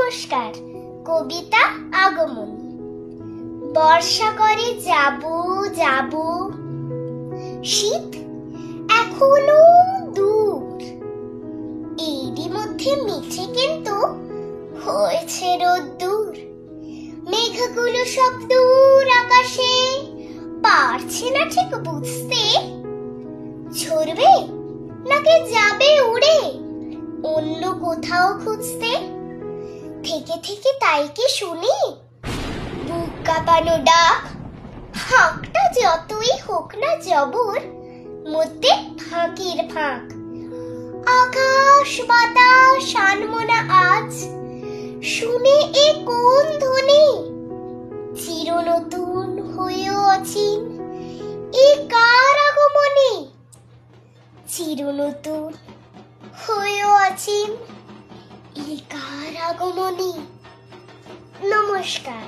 নমস্কার। কবিতা আগমনী। বর্ষা করে যাব যাব, শীত এখনো দূর, এরই মধ্যে মিছে কিন্তু হয়েছে রোদ্দুর। মেঘগুলো সব দূর আকাশে, পারছে না ঠিক বুঝতে ঝরবে নাকি যাবে উড়ে অন্য কোথাও খুঁজতে। থেকে থেকে তাই কি শুনি বুক কাঁপানো ডাক, হাঁকটা যতই হোক না জবর, মধ্যে ফাঁকির ফাঁক। আকাশ বাতাস আনমো না আজ, শুনে এ কোন ধ্বনি? চির নতুন হয়েও অচিন, এ কার আগমনী? চির নতুন হয়েও অচিন, এ কার আগমনী? নমস্কার।